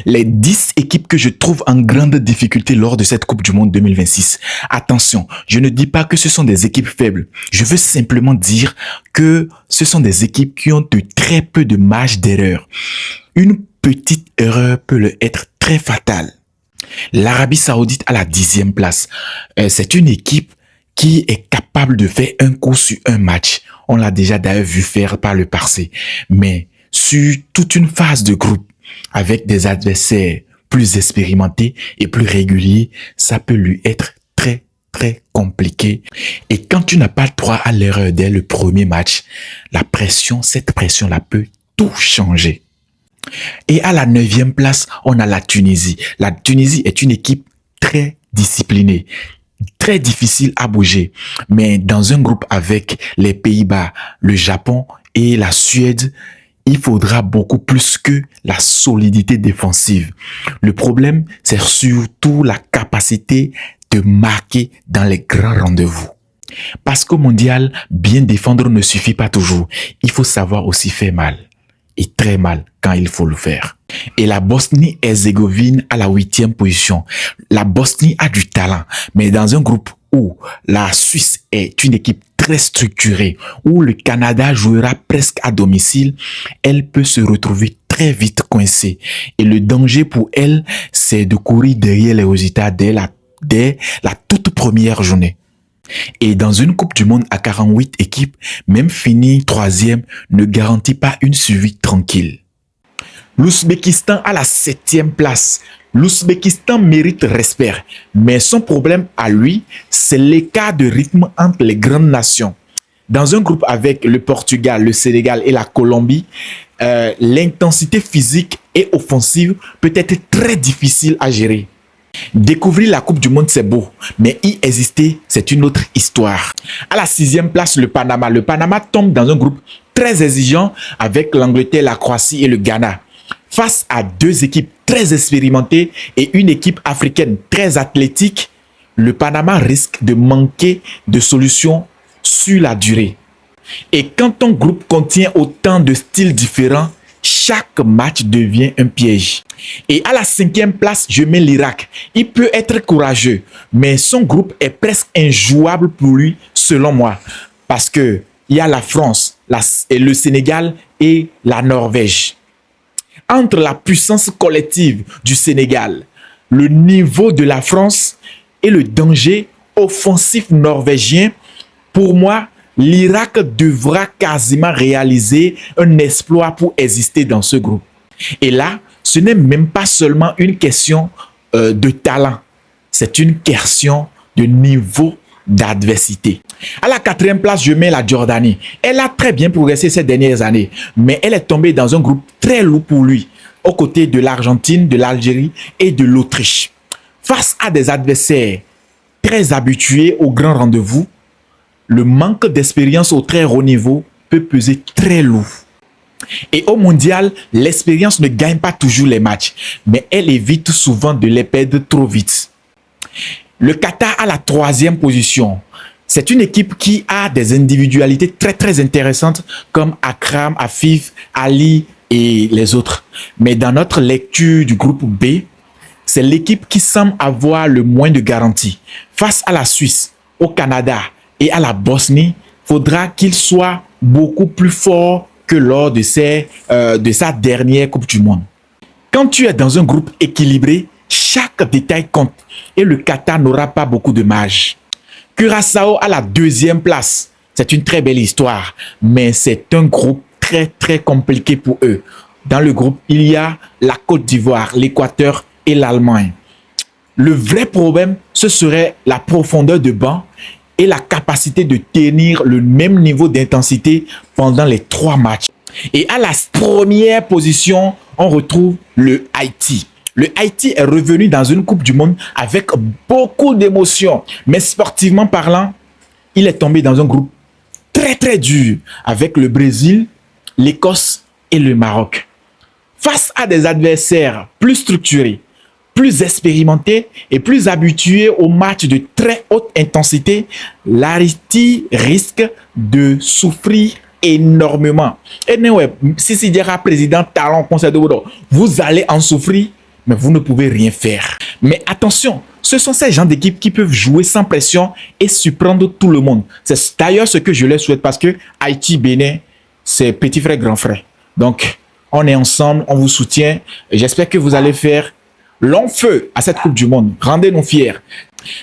les 10 équipes que je trouve en grande difficulté lors de cette Coupe du Monde 2026. Attention, je ne dis pas que ce sont des équipes faibles. Je veux simplement dire que ce sont des équipes qui ont de très peu de marge d'erreur. Une petite erreur peut leur être très fatale. L'Arabie Saoudite à la 10e place. C'est une équipe qui est capable de faire un coup sur un match. On l'a déjà d'ailleurs vu faire par le passé. Mais sur toute une phase de groupe, avec des adversaires plus expérimentés et plus réguliers, ça peut lui être très compliqué. Et quand tu n'as pas le droit à l'erreur dès le premier match, cette pression-là peut tout changer. Et à la 9e place, on a la Tunisie. La Tunisie est une équipe très disciplinée, très difficile à bouger. Mais dans un groupe avec les Pays-Bas, le Japon et la Suède, il faudra beaucoup plus que la solidité défensive. Le problème, c'est surtout la capacité de marquer dans les grands rendez-vous. Parce qu'au mondial, bien défendre ne suffit pas toujours. Il faut savoir aussi faire mal. Et très mal quand il faut le faire. Et la Bosnie-Herzégovine à la 8e position. La Bosnie a du talent, mais dans un groupe où la Suisse est une équipe très structurée, où le Canada jouera presque à domicile, elle peut se retrouver très vite coincée. Et le danger pour elle, c'est de courir derrière les résultats dès la toute première journée. Et dans une Coupe du Monde à 48 équipes, même finir 3e ne garantit pas une survie tranquille. L'Ouzbékistan à la 7e place. L'Ouzbékistan mérite respect, mais son problème à lui, c'est l'écart de rythme entre les grandes nations. Dans un groupe avec le Portugal, le Sénégal et la Colombie, l'intensité physique et offensive peut être très difficile à gérer. Découvrir la Coupe du Monde, c'est beau, mais y exister, c'est une autre histoire. À la 6e place, le Panama. Le Panama tombe dans un groupe très exigeant avec l'Angleterre, la Croatie et le Ghana. Face à deux équipes très expérimentées et une équipe africaine très athlétique, le Panama risque de manquer de solutions sur la durée. Et quand ton groupe contient autant de styles différents, chaque match devient un piège. Et à la 5e place, je mets l'Irak. Il peut être courageux, mais son groupe est presque injouable pour lui, selon moi. Parce que il y a la France, le Sénégal et la Norvège. Entre la puissance collective du Sénégal, le niveau de la France et le danger offensif norvégien, pour moi, l'Irak devra quasiment réaliser un exploit pour exister dans ce groupe. Et là, ce n'est même pas seulement une question de talent, c'est une question de niveau d'adversité. À la 4e place, je mets la Jordanie. Elle a très bien progressé ces dernières années, mais elle est tombée dans un groupe très lourd pour lui, aux côtés de l'Argentine, de l'Algérie et de l'Autriche. Face à des adversaires très habitués aux grands rendez-vous, le manque d'expérience au très haut niveau peut peser très lourd. Et au mondial, l'expérience ne gagne pas toujours les matchs, mais elle évite souvent de les perdre trop vite. Le Qatar à la 3e position. C'est une équipe qui a des individualités très intéressantes comme Akram, Afif, Ali et les autres. Mais dans notre lecture du groupe B, c'est l'équipe qui semble avoir le moins de garanties. Face à la Suisse, au Canada et à la Bosnie, faudra qu'il soit beaucoup plus fort que lors de sa dernière Coupe du Monde. Quand tu es dans un groupe équilibré, chaque détail compte et le Qatar n'aura pas beaucoup de marge. Curaçao à la 2e place. C'est une très belle histoire, mais c'est un groupe très compliqué pour eux. Dans le groupe, il y a la Côte d'Ivoire, l'Équateur et l'Allemagne. Le vrai problème, ce serait la profondeur de banc et la capacité de tenir le même niveau d'intensité pendant les 3 matchs. Et à la première position, on retrouve le Haïti. Le Haïti est revenu dans une Coupe du Monde avec beaucoup d'émotions. Mais sportivement parlant, il est tombé dans un groupe très dur avec le Brésil, l'Écosse et le Maroc. Face à des adversaires plus structurés, plus expérimentés et plus habitués aux matchs de très haute intensité, l'Haïti risque de souffrir énormément. Et si Diarra, président Talon, conseil de Bodo, vous allez en souffrir, mais vous ne pouvez rien faire. Mais attention, ce sont ces gens d'équipe qui peuvent jouer sans pression et surprendre tout le monde. C'est d'ailleurs ce que je leur souhaite parce que Haïti, Bénin, c'est petit frère, grand frère. Donc, on est ensemble, on vous soutient. J'espère que vous allez faire long feu à cette Coupe du Monde. Rendez-nous fiers.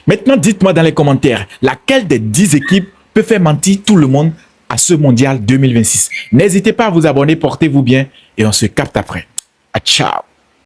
Maintenant, dites-moi dans les commentaires, laquelle des 10 équipes peut faire mentir tout le monde à ce mondial 2026. N'hésitez pas à vous abonner, portez-vous bien et on se capte après. Ciao.